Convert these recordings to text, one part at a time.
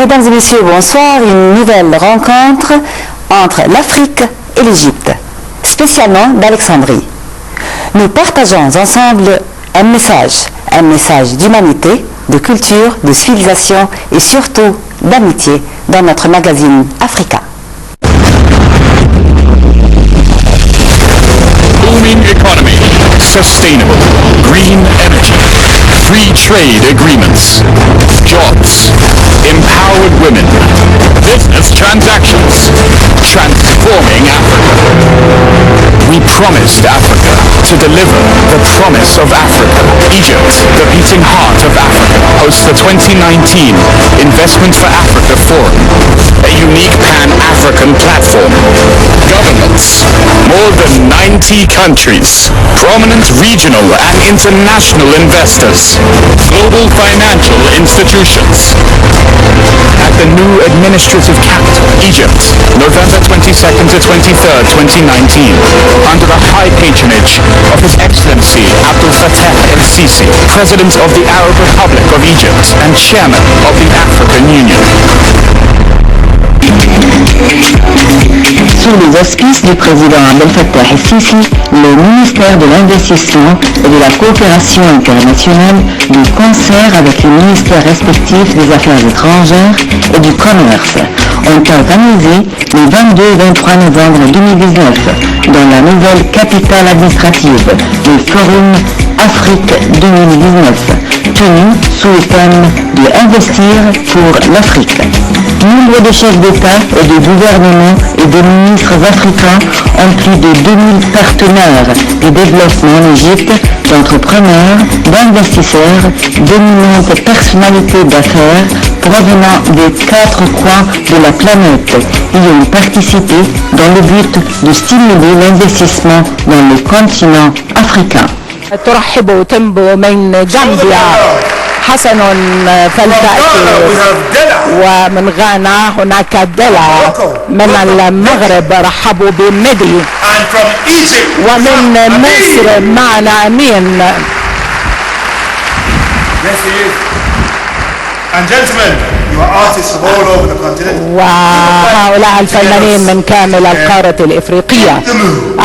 Mesdames et messieurs, bonsoir. Une nouvelle rencontre entre l'Afrique et l'Égypte, spécialement d'Alexandrie. Nous partageons ensemble un message d'humanité, de culture, de civilisation et surtout d'amitié dans notre magazine Africa. Booming economy, sustainable, green energy, free trade agreements, jobs, empowered women, business transactions, transforming Africa. We promised Africa to deliver the promise of Africa. Egypt, the beating heart of Africa, hosts the 2019 Investment for Africa Forum, a unique pan-African platform. Governments, more than 90 countries, prominent regional and international investors, global financial institutions. At the new administrative capital, Egypt, November 22nd to 23rd, 2019, under the high patronage of His Excellency Abdel Fattah el-Sisi, President of the Arab Republic of Egypt and Chairman of the African Union. Sous les auspices du président Abdel Fattah el-Sisi, le ministère de l'Investissement et de la Coopération internationale, de concert avec les ministères respectifs des Affaires étrangères et du Commerce, ont organisé le 22 et 23 novembre 2019 dans la nouvelle capitale administrative le Forum Afrique 2019, tenu sous le thème de Investir pour l'Afrique. Nombre de chefs d'État et de gouvernement et de ministres africains ont plus de 2000 partenaires de développement en Égypte, d'entrepreneurs, d'investisseurs, d'éminentes personnalités d'affaires provenant des 4 coins de la planète y ont participé dans le but de stimuler l'investissement dans le continent africain. ترحب تمبو من جامبيا حسن فلتأتي ومن غانا هناك دلا من المغرب رحبوا بمدي ومن مصر معنا أمين. And gentlemen, you are artists of all over the continent. وهؤلاء الفنانين من كامل القارة الإفريقية.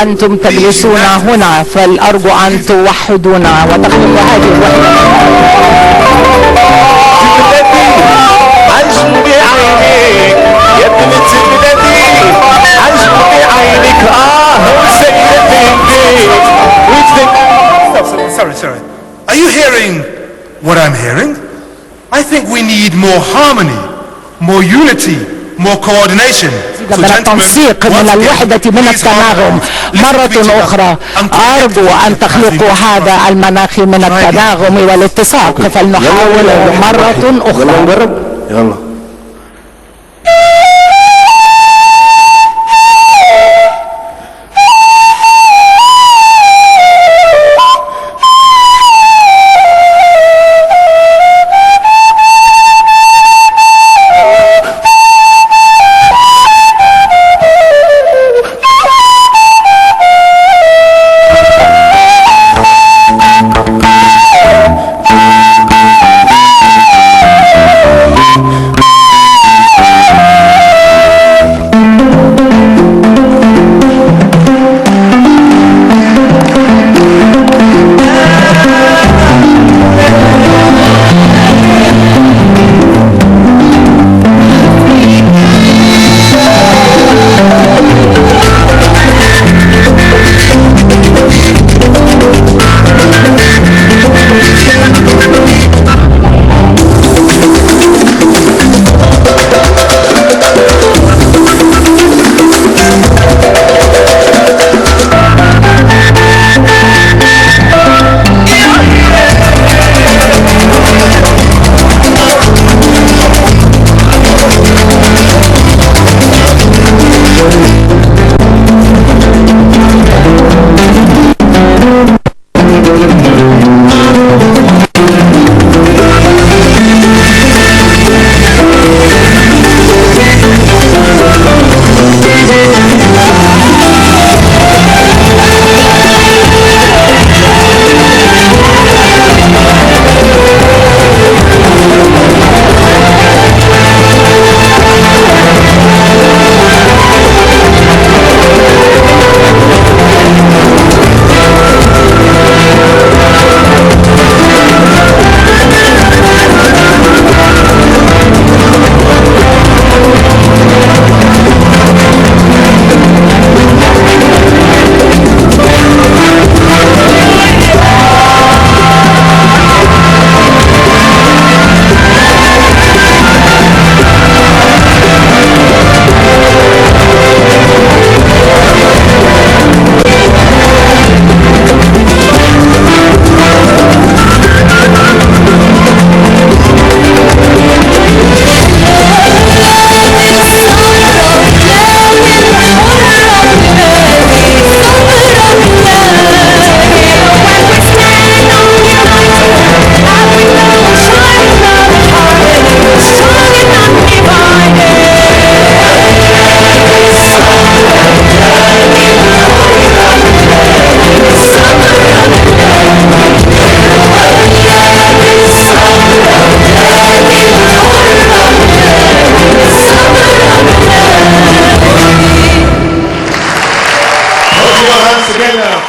أنتم تجلسون هنا فالأرجو أن توحدونا وتخلقوا هذه الوحدة. Sorry. Are you hearing what I'm hearing? I think we need more harmony, more unity, more coordination. من التنسيق، من الوحدة، من التناغم. مرة أخرى أرجو أن تخلقوا هذا المناخ من التناغم والاتساق، فلنحاول مرة أخرى. يلا.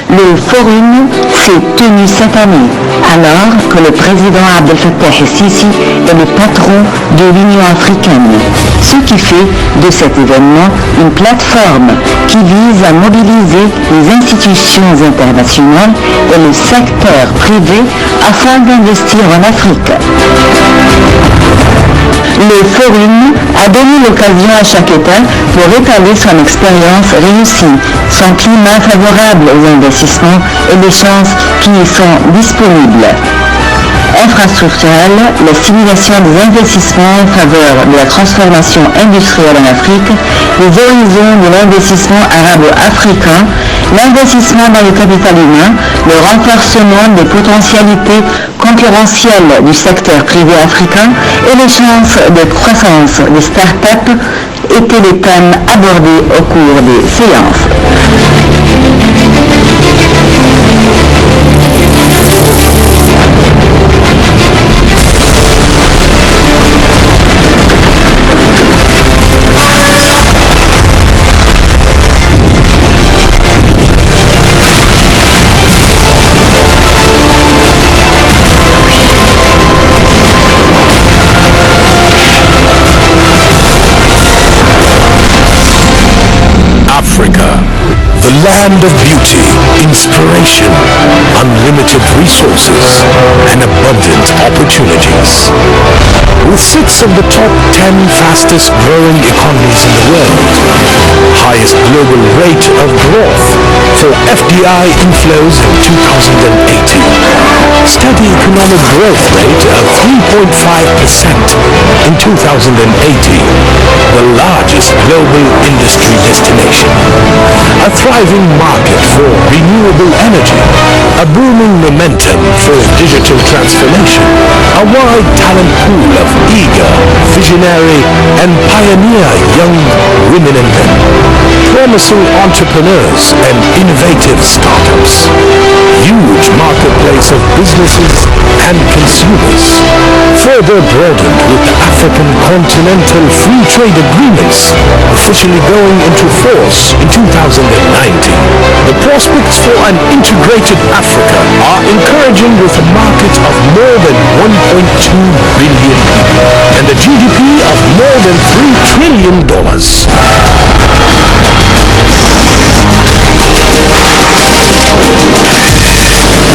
Le forum s'est tenu cette année, alors que le président Abdel Fattah el-Sisi est le patron de l'Union africaine, ce qui fait de cet événement une plateforme qui vise à mobiliser les institutions internationales et le secteur privé afin d'investir en Afrique. Le forum a donné l'occasion à chaque État pour étaler son expérience réussie, son climat favorable aux investissements et les chances qui y sont disponibles. Infrastructurelle, la stimulation des investissements en faveur de la transformation industrielle en Afrique, les horizons de l'investissement arabo-africain, l'investissement dans le capital humain, le renforcement des potentialités concurrentielles du secteur privé africain et les chances de croissance des start-up étaient les thèmes abordés au cours des séances. Africa, the land of beauty, inspiration, unlimited resources, and abundant opportunities. With 6 of the top 10 fastest growing economies in the world, highest global rate of growth for FDI inflows in 2018, steady economic growth rate of 3.5% in 2018, the largest global industry destination, a thriving market for renewable energy, a booming momentum for digital transformation, a wide talent pool of eager, visionary, and pioneer young women and men, promising entrepreneurs and innovative startups, huge marketplace of businesses and consumers, further broadened with the African Continental Free Trade Agreements officially going into force in 2019. The prospects for an integrated Africa are encouraging with a market of more than 1.2 billion people and a GDP of more than $3 trillion.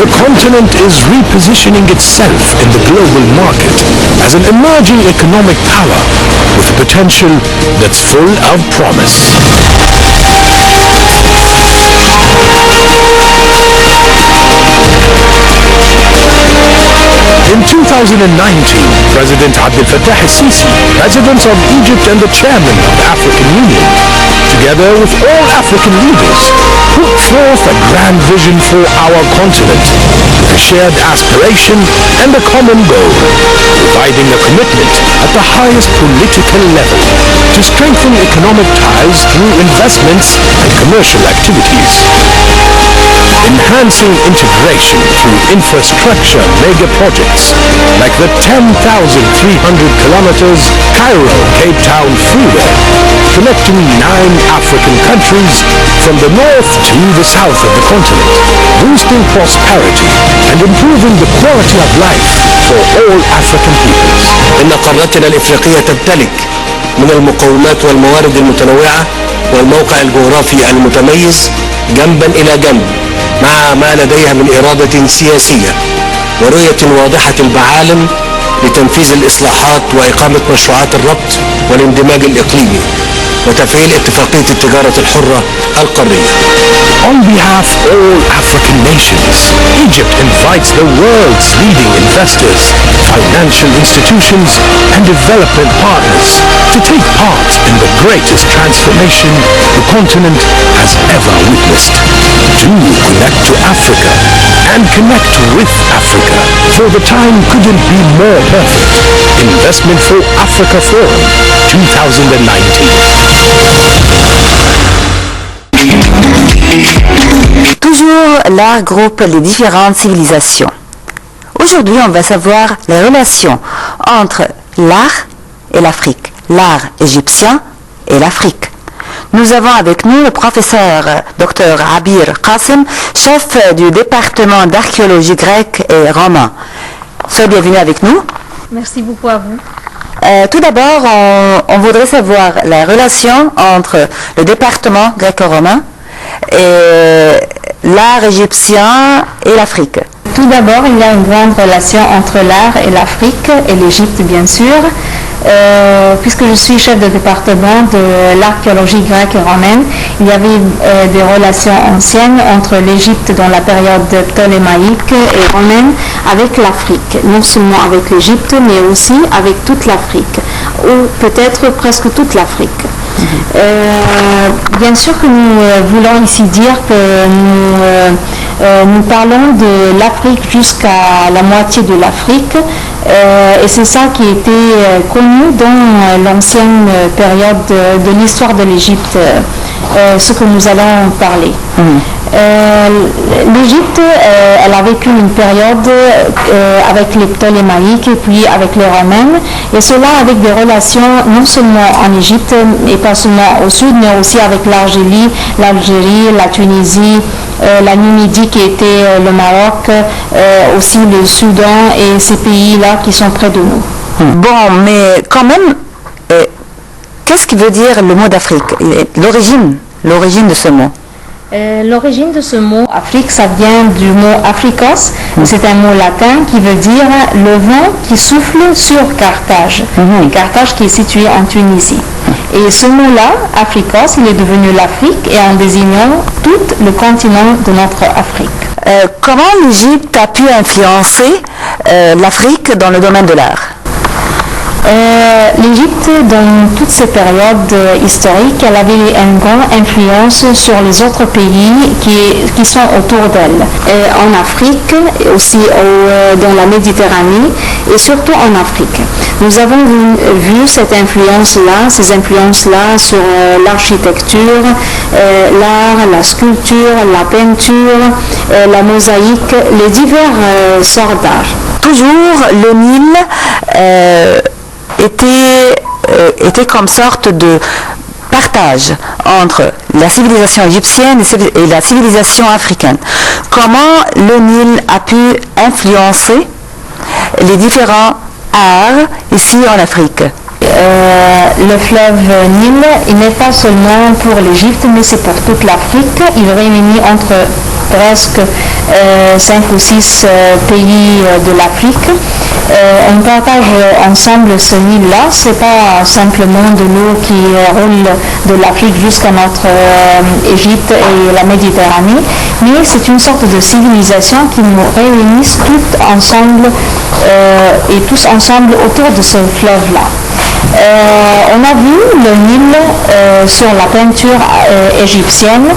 The continent is repositioning itself in the global market as an emerging economic power with a potential that's full of promise. In 2019, President Abdel Fattah el-Sisi, President of Egypt and the Chairman of the African Union, together with all African leaders, put forth a grand vision for our continent, with a shared aspiration and a common goal, providing a commitment at the highest political level to strengthen economic ties through investments and commercial activities, enhancing integration through infrastructure mega projects like the 10,300 kilometers Cairo-Cape Town freeway, connecting 9 African countries from the north to the south of the continent, boosting prosperity and improving the quality of life for all African peoples. إن قارتنا الإفريقية تمتلك من المقومات والموارد المتنوعة والموقع الجغرافي المتميز جنبا إلى جنب مع ما لديها من إرادة سياسية ورؤية واضحة المعالم لتنفيذ الإصلاحات وإقامة مشروعات الربط والاندماج الإقليمي وتفعيل اتفاقية التجارة الحرة القارية. On behalf of all African nations, Egypt invites the world's leading investors, financial institutions, and development partners to take part in the greatest transformation the continent has ever witnessed. To connect to Africa and connect with Africa, for the time couldn't be more perfect. Investment for Africa Forum 2019. Toujours l'art groupe les différentes civilisations. Aujourd'hui, on va savoir les relations entre l'art et l'Afrique, l'art égyptien et l'Afrique. Nous avons avec nous le professeur Dr Abir Qasim, chef du département d'archéologie grecque et romain. Soyez bienvenue avec nous. Merci beaucoup à vous. Tout d'abord, on voudrait savoir la relation entre le département gréco-romain et l'art égyptien et l'Afrique. Tout d'abord, il y a une grande relation entre l'art et l'Afrique et l'Égypte, bien sûr. Puisque je suis chef de département de l'archéologie grecque et romaine, il y avait des relations anciennes entre l'Égypte dans la période ptolémaïque et romaine avec l'Afrique, non seulement avec l'Égypte, mais aussi avec toute l'Afrique, ou peut-être presque toute l'Afrique. Bien sûr que nous voulons ici dire que nous parlons de l'Afrique jusqu'à la moitié de l'Afrique, et c'est ça qui était connu dans l'ancienne période de l'histoire de l'Égypte, ce que nous allons parler. L'Égypte, elle a vécu une période avec les Ptolémaïques et puis avec les Romains, et cela avec des relations non seulement en Égypte et pas seulement au sud, mais aussi avec l'Algérie, la Tunisie, la Numidie qui était le Maroc, aussi le Soudan et ces pays-là qui sont près de nous. Bon, mais quand même, qu'est-ce qui veut dire le mot d'Afrique? L'origine de ce mot? L'origine de ce mot Afrique, ça vient du mot Afrikos. C'est un mot latin qui veut dire le vent qui souffle sur Carthage. Et Carthage qui est situé en Tunisie. Et ce mot-là, Afrikos, il est devenu l'Afrique et en désignant tout le continent de notre Afrique. Comment l'Égypte a pu influencer l'Afrique dans le domaine de l'art? L'Égypte, dans toutes ces périodes historiques, elle avait une grande influence sur les autres pays qui sont autour d'elle. En Afrique, aussi dans la Méditerranée et surtout en Afrique. Nous avons vu cette influence-là, ces influences-là sur l'architecture, l'art, la sculpture, la peinture, la mosaïque, les diverses sortes d'art. Toujours le Nil était comme sorte de partage entre la civilisation égyptienne et la civilisation africaine. Comment le Nil a pu influencer les différents arts ici en Afrique? Le fleuve Nil, il n'est pas seulement pour l'Égypte, mais c'est pour toute l'Afrique. Il réunit entre presque 5 ou 6 pays de l'Afrique. On partage ensemble ce Nil-là. Ce n'est pas simplement de l'eau qui roule de l'Afrique jusqu'à notre Égypte et la Méditerranée, mais c'est une sorte de civilisation qui nous réunissent toutes ensemble et tous ensemble autour de ce fleuve-là. On a vu le Nil sur la peinture égyptienne.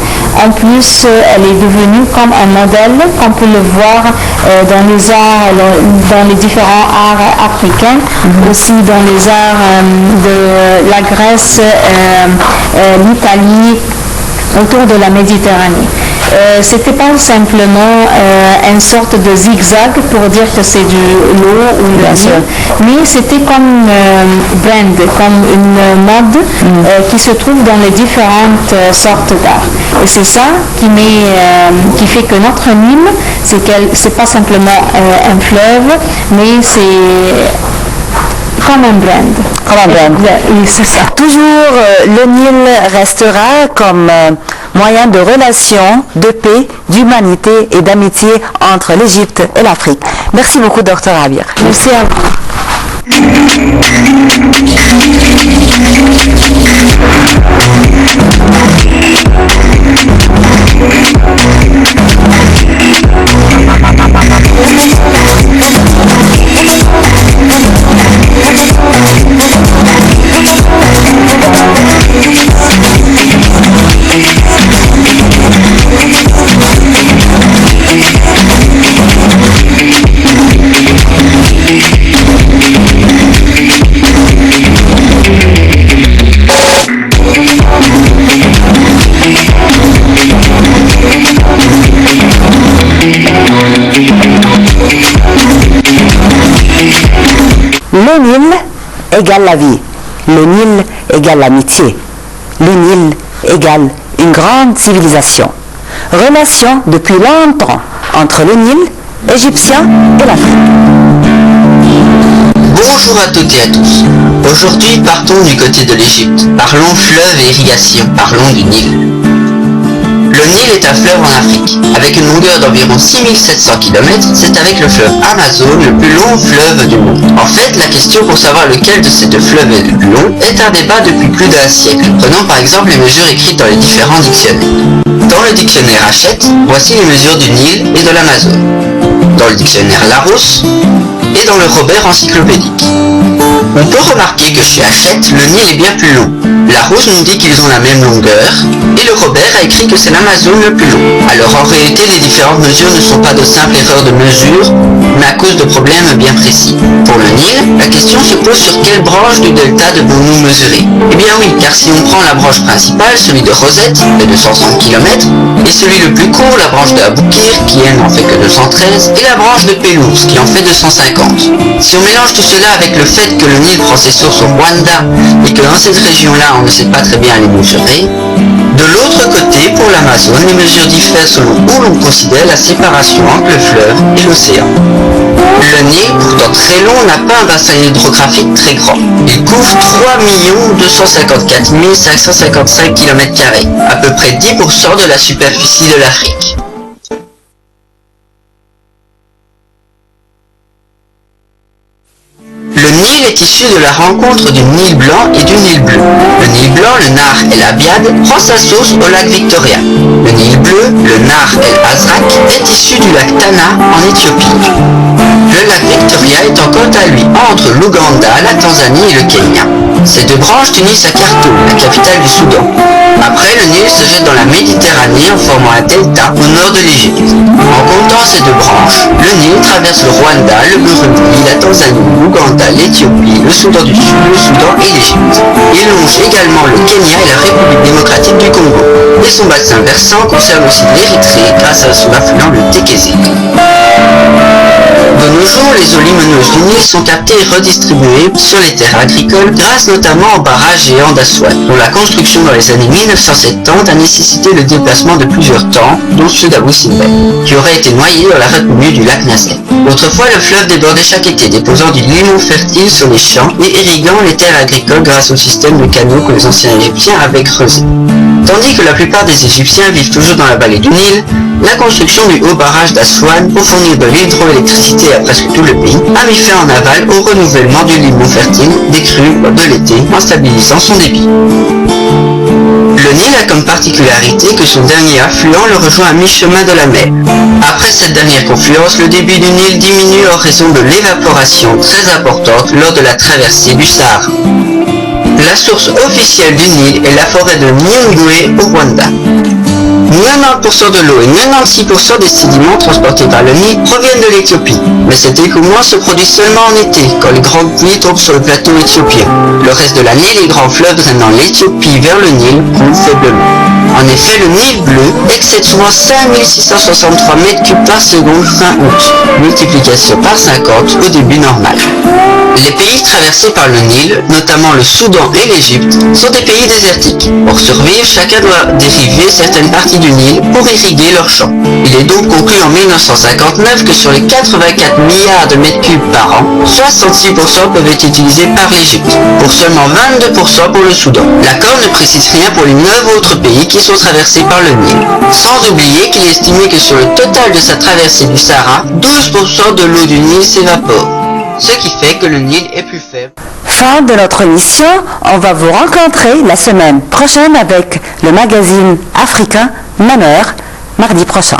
En plus, elle est devenue comme un modèle qu'on peut le voir dans les arts, dans les différents arts africains, aussi dans les arts de la Grèce, l'Italie, autour de la Méditerranée. C'était pas simplement une sorte de zigzag pour dire que c'est de l'eau ou le Nil, mais c'était comme brand, comme une mode qui se trouve dans les différentes sortes d'art. Et c'est ça qui fait que notre Nil, c'est pas simplement un fleuve, mais c'est comme un brand. Comme un brand. Oui, c'est ça. Toujours, le Nil restera comme moyen de relation, de paix, d'humanité et d'amitié entre l'Égypte et l'Afrique. Merci beaucoup, Dr Abir. Merci à vous. Le Nil égale la vie. Le Nil égale l'amitié. Le Nil égale une grande civilisation. Relation depuis longtemps entre le Nil égyptien et l'Afrique. Bonjour à toutes et à tous. Aujourd'hui, partons du côté de l'Égypte. Parlons fleuve et irrigation. Parlons du Nil. Le Nil est un fleuve en Afrique. Avec une longueur d'environ 6700 km, c'est avec le fleuve Amazon le plus long fleuve du monde. En fait, la question pour savoir lequel de ces deux fleuves est le plus long est un débat depuis plus d'un siècle. Prenons par exemple les mesures écrites dans les différents dictionnaires. Dans le dictionnaire Hachette, voici les mesures du Nil et de l'Amazon. Dans le dictionnaire Larousse et dans le Robert encyclopédique. On peut remarquer que chez Hachette, le Nil est bien plus long. Larousse nous dit qu'ils ont la même longueur, et le Robert a écrit que c'est l'Amazon le plus long. Alors en réalité, les différentes mesures ne sont pas de simples erreurs de mesure, mais à cause de problèmes bien précis. Pour le Nil, la question se pose sur quelle branche du delta devons-nous mesurer? Eh bien oui, car si on prend la branche principale, celui de Rosette, de 230 km, et celui le plus court, la branche de Aboukir, qui elle n'en fait que 213, et la branche de Pélouse, qui en fait 250. Si on mélange tout cela avec le fait que le Nil prend ses sources au Rwanda, et que dans cette région-là, on ne sait pas très bien les mesurer, de l'autre côté, pour l'Amazon, les mesures diffèrent selon où l'on considère la séparation entre le fleuve et l'océan. Le Nil, pourtant très long, n'a pas un bassin hydrographique très grand. Il couvre 3 254 555 km², à peu près 10% de la superficie de l'Afrique. Le Nil est issu de la rencontre du Nil blanc et du Nil bleu. Le Nil blanc, le Nahr El Abiad, prend sa source au lac Victoria. Le Nil bleu, le Nahr El Azraq, est issu du lac Tana en Éthiopie. Le lac Victoria étant quant à lui entre l'Ouganda, la Tanzanie et le Kenya. Ces deux branches unissent à Khartoum, la capitale du Soudan. Après, le Nil se jette dans la Méditerranée en formant un delta au nord de l'Égypte. En comptant ces deux branches, le Nil traverse le Rwanda, le Burundi, la Tanzanie, l'Ouganda, l'Éthiopie, le Soudan du Sud, le Soudan et l'Égypte. Il longe également le Kenya et la République démocratique du Congo. Et son bassin versant concerne aussi l'Érythrée grâce à son affluent le Tékézé. De nos jours, les eaux limoneuses du Nil sont captées et redistribuées sur les terres agricoles grâce notamment au barrage géant d'Aswan, dont la construction dans les années 1970 a nécessité le déplacement de plusieurs temps, dont ceux d'Abou Simbel, qui aurait été noyé dans la retenue du lac Nasser. Autrefois, le fleuve débordait chaque été, déposant du limon fertile sur les champs et irriguant les terres agricoles grâce au système de canaux que les anciens Égyptiens avaient creusé. Tandis que la plupart des Égyptiens vivent toujours dans la vallée du Nil, la construction du haut barrage d'Aswan pour fournir de l'hydroélectricité à presque tout le pays a mis fin en aval au renouvellement du limon fertile des crues de l'été en stabilisant son débit. Le Nil a comme particularité que son dernier affluent le rejoint à mi-chemin de la mer. Après cette dernière confluence, le débit du Nil diminue en raison de l'évaporation très importante lors de la traversée du Sahara. La source officielle du Nil est la forêt de Nyungwe au Rwanda. 90% de l'eau et 96% des sédiments transportés par le Nil proviennent de l'Éthiopie. Mais cet écoulement se produit seulement en été, quand les grandes pluies tombent sur le plateau éthiopien. Le reste de l'année, les grands fleuves drainant l'Éthiopie vers le Nil coulent faiblement. En effet, le Nil bleu excède souvent 5663 m3 par seconde fin août, multiplication par 50 au début normal. Les pays traversés par le Nil, notamment le Soudan et l'Égypte, sont des pays désertiques. Pour survivre, chacun doit dériver certaines parties du Nil pour irriguer leurs champs. Il est donc conclu en 1959 que sur les 84 milliards de mètres cubes par an, 66% peuvent être utilisés par l'Égypte, pour seulement 22% pour le Soudan. L'accord ne précise rien pour les 9 autres pays qui sont traversés par le Nil. Sans oublier qu'il est estimé que sur le total de sa traversée du Sahara, 12% de l'eau du Nil s'évapore. Ce qui fait que le Nil est plus faible. Fin de notre émission, on va vous rencontrer la semaine prochaine avec le magazine africain Maneur, mardi prochain.